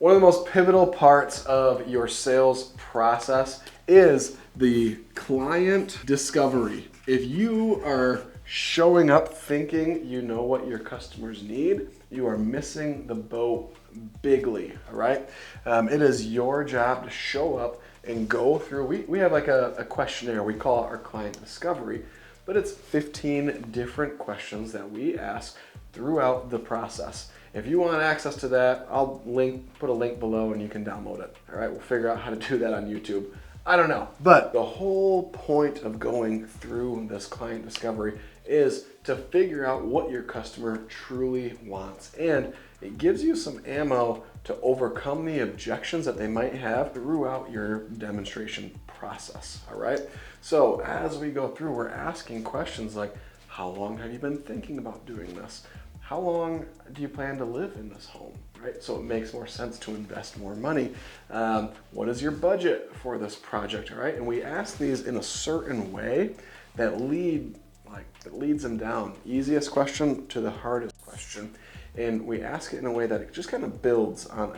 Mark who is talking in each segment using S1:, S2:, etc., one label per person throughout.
S1: One of the most pivotal parts of your sales process is the client discovery. If you are showing up thinking you know what your customers need, you are missing the boat bigly, all right? It is your job to show up and go through, we have like a questionnaire, we call it our client discovery, but it's 15 different questions that we ask throughout the process. If you want access to that, I'll put a link below and you can download it. All right, we'll figure out how to do that on YouTube. I don't know. But the whole point of going through this client discovery is to figure out what your customer truly wants. And it gives you some ammo to overcome the objections that they might have throughout your demonstration process. All right. So as we go through, we're asking questions like, how long have you been thinking about doing this? How long do you plan to live in this home, right? So it makes more sense to invest more money. What is your budget for this project, all right? And we ask these in a certain way that leads them down. Easiest question to the hardest question. And we ask it in a way that it just kind of builds on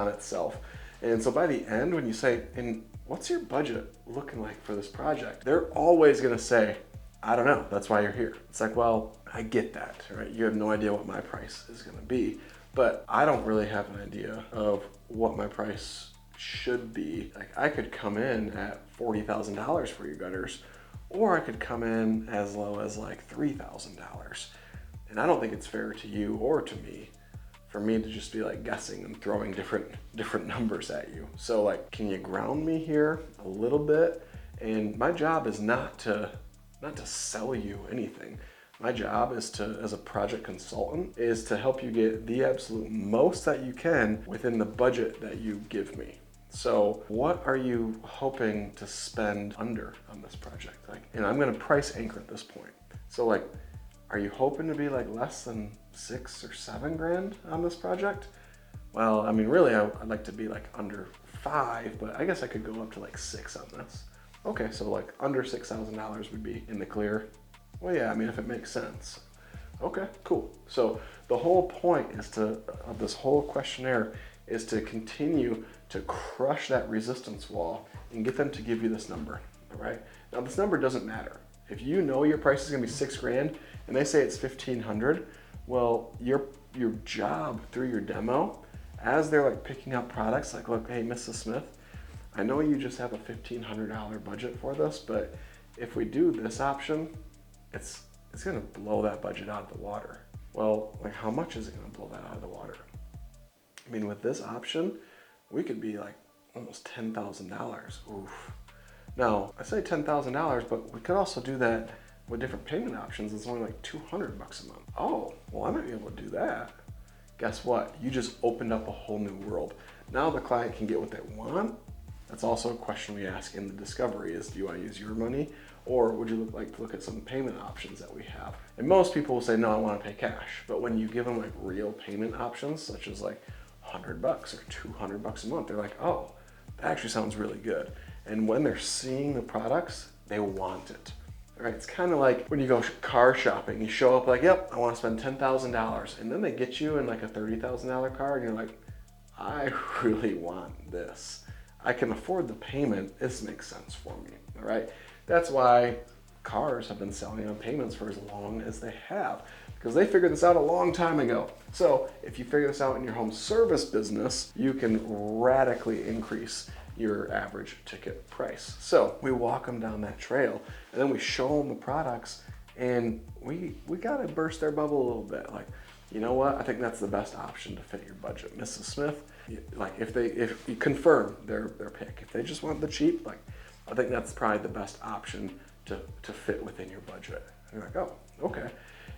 S1: itself. And so by the end, when you say, and what's your budget looking like for this project? They're always gonna say, I don't know, that's why you're here. It's like, well, I get that, right? You have no idea what my price is gonna be, but I don't really have an idea of what my price should be. Like, I could come in at $40,000 for your gutters, or I could come in as low as like $3,000. And I don't think it's fair to you or to me for me to just be like guessing and throwing different numbers at you. So like, can you ground me here a little bit? And my job is not to sell you anything. My job is to, as a project consultant, is to help you get the absolute most that you can within the budget that you give me. So what are you hoping to spend under on this project? Like, and I'm gonna price anchor at this point. So like, are you hoping to be like less than 6 or 7 grand on this project? Well, I mean, really, I'd like to be like under 5, but I guess I could go up to like 6 on this. Okay, so like under $6,000 would be in the clear. Well, yeah, I mean, if it makes sense. Okay, cool. So the whole point of this whole questionnaire is to continue to crush that resistance wall and get them to give you this number, all right? Now, this number doesn't matter. If you know your price is gonna be 6 grand and they say it's 1,500, well, your job through your demo, as they're like picking out products, like, look, hey, Mrs. Smith, I know you just have a $1,500 budget for this, but if we do this option, it's gonna blow that budget out of the water. Well, like, how much is it gonna blow that out of the water? I mean, with this option, we could be like almost $10,000. Oof. Now, I say $10,000, but we could also do that with different payment options. It's only like $200 a month. Oh, well, I might be able to do that. Guess what? You just opened up a whole new world. Now the client can get what they want. That's also a question we ask in the discovery is, do you want to use your money, or would you like to look at some payment options that we have? And most people will say, no, I want to pay cash. But when you give them like real payment options, such as like $100 or $200 a month, they're like, oh, that actually sounds really good. And when they're seeing the products, they want it. All right, it's kind of like when you go car shopping, you show up like, yep, I want to spend $10,000. And then they get you in like a $30,000 car and you're like, I really want this. I can afford the payment. This makes sense for me, all right? That's why cars have been selling on payments for as long as they have, because they figured this out a long time ago. So if you figure this out in your home service business, you can radically increase your average ticket price. So we walk them down that trail and then we show them the products, and we gotta burst their bubble a little bit. Like, you know what? I think that's the best option to fit your budget. Mrs. Smith, like if you confirm their pick, if they just want the cheap, like I think that's probably the best option to fit within your budget. And you're like, oh, okay.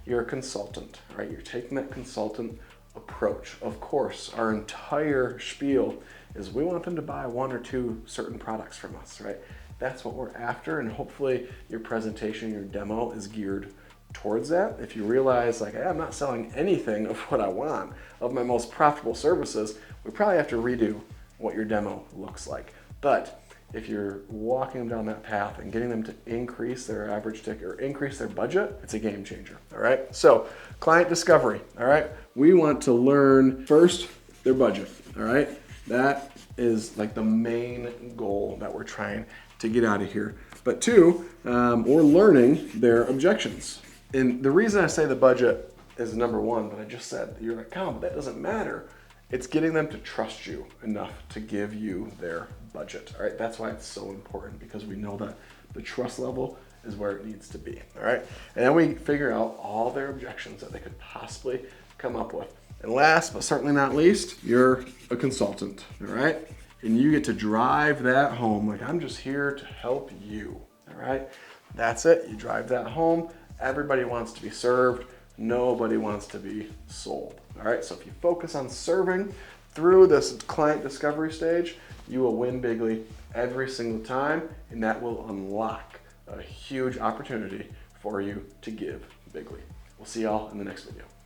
S1: You're a consultant, right? You're taking that consultant approach. Of course, our entire spiel is we want them to buy 1 or 2 certain products from us, right? That's what we're after, and hopefully your presentation, your demo is geared towards that. If you realize like, hey, I'm not selling anything of what I want, of my most profitable services, we probably have to redo what your demo looks like. But if you're walking them down that path and getting them to increase their average ticket or increase their budget, it's a game changer, all right? So client discovery, all right? We want to learn first their budget, all right? That is like the main goal that we're trying to get out of here. But two, we're learning their objections. And the reason I say the budget is number one, but I just said, you're like, Colin, but that doesn't matter. It's getting them to trust you enough to give you their budget, all right? That's why it's so important, because we know that the trust level is where it needs to be, all right? And then we figure out all their objections that they could possibly come up with. And last, but certainly not least, you're a consultant, all right? And you get to drive that home. Like, I'm just here to help you, all right? That's it, you drive that home. Everybody wants to be served. Nobody wants to be sold, all right? So if you focus on serving through this client discovery stage, you will win bigly every single time, and that will unlock a huge opportunity for you to give bigly. We'll see y'all in the next video.